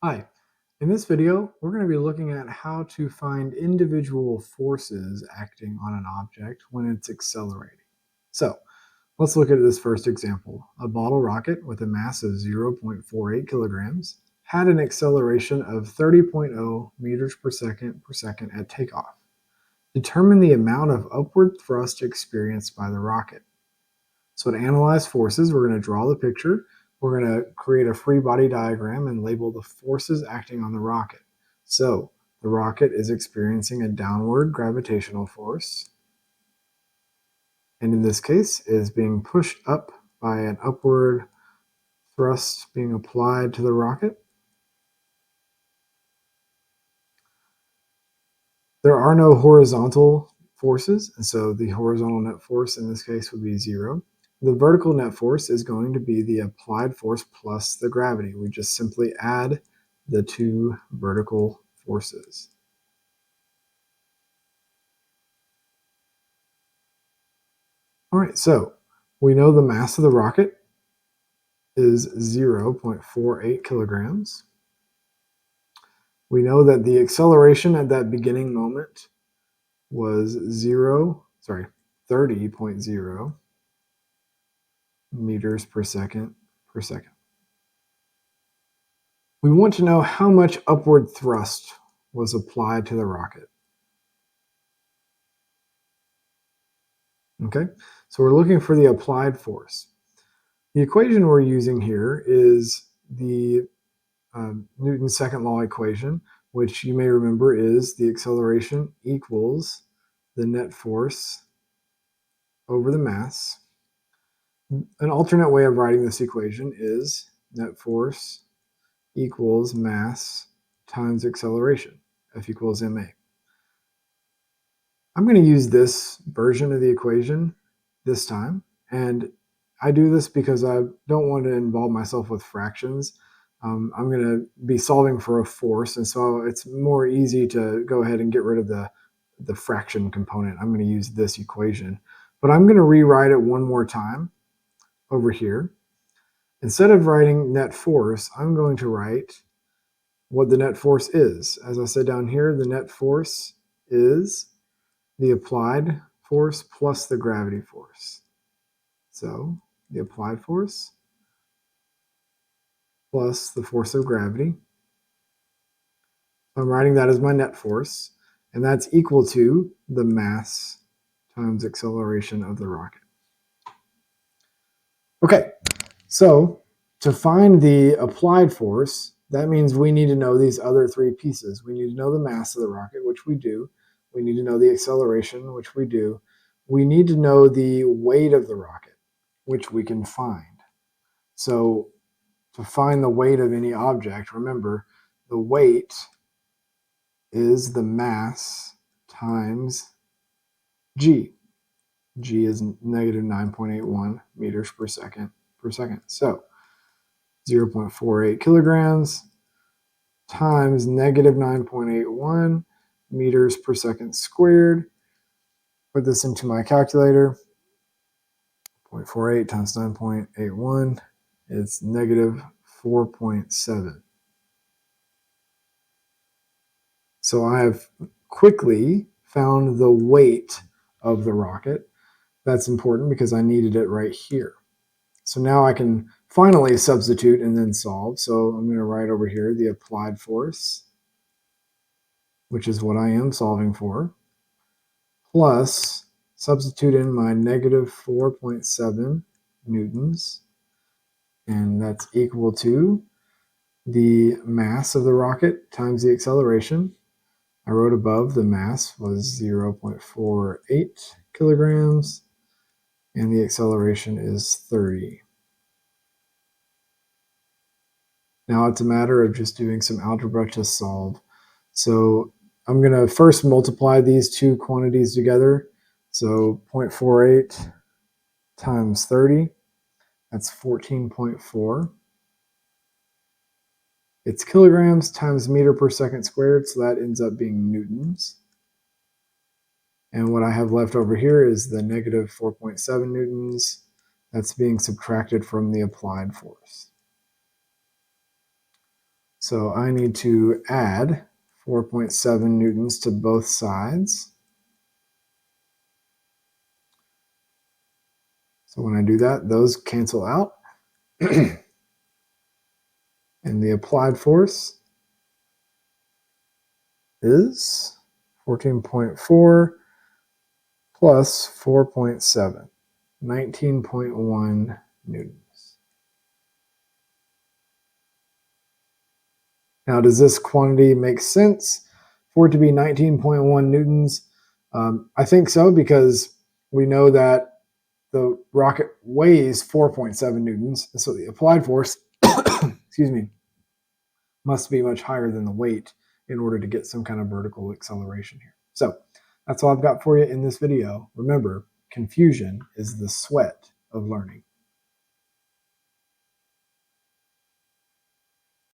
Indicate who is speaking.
Speaker 1: Hi, in this video, we're going to be looking at how to find individual forces acting on an object when it's accelerating. So let's look at this first example. A bottle rocket with a mass of 0.48 kilograms had an acceleration of 30.0 meters per second at takeoff. Determine the amount of upward thrust experienced by the rocket. So to analyze forces, we're going to draw the picture. We're going to create a free body diagram and label the forces acting on the rocket. So the rocket is experiencing a downward gravitational force, and in this case is being pushed up by an upward thrust being applied to the rocket. There are no horizontal forces, and so the horizontal net force in this case would be 0. The vertical net force is going to be the applied force plus the gravity. We just simply add the two vertical forces. All right, so we know the mass of the rocket is 0.48 kilograms. We know that the acceleration at that beginning moment was 30.0 meters per second. We want to know how much upward thrust was applied to the rocket. Okay, so we're looking for the applied force. The equation we're using here is the Newton's second law equation, which you may remember is the acceleration equals the net force over the mass. An alternate way of writing this equation is net force equals mass times acceleration, F equals ma. I'm going to use this version of the equation this time, and I do this because I don't want to involve myself with fractions. I'm going to be solving for a force, and so it's more easy to go ahead and get rid of the fraction component. I'm going to use this equation, but I'm going to rewrite it one more time over here. Instead of writing net force, I'm going to write what the net force is. As I said down here, the net force is the applied force plus the gravity force. So the applied force plus the force of gravity. I'm writing that as my net force, and that's equal to the mass times acceleration of the rocket. Okay, so to find the applied force, that means we need to know these other three pieces. We need to know the mass of the rocket, which we do. We need to know the acceleration, which we do. We need to know the weight of the rocket, which we can find. So to find the weight of any object, remember the weight is the mass times g. G is negative 9.81 meters per second. So 0.48 kilograms times negative 9.81 meters per second squared. Put this into my calculator. 0.48 times 9.81 is negative 4.7. So I have quickly found the weight of the rocket. That's important because I needed it right here. So now I can finally substitute and then solve. So I'm going to write over here the applied force, which is what I am solving for, plus substitute in my negative 4.7 newtons, and that's equal to the mass of the rocket times the acceleration. I wrote above the mass was 0.48 kilograms, and the acceleration is 30. Now it's a matter of just doing some algebra to solve. So I'm going to first multiply these two quantities together. So 0.48 times 30, that's 14.4. It's kilograms times meter per second squared, so that ends up being newtons. And what I have left over here is the negative 4.7 newtons. That's being subtracted from the applied force. So I need to add 4.7 newtons to both sides. So when I do that, those cancel out. And the applied force is 14.4 plus 4.7, 19.1 newtons. Now, does this quantity make sense for it to be 19.1 newtons? I think so, because we know that the rocket weighs 4.7 newtons. So the applied force, excuse me, must be much higher than the weight in order to get some kind of vertical acceleration here. So that's all I've got for you in this video. Remember, confusion is the sweat of learning.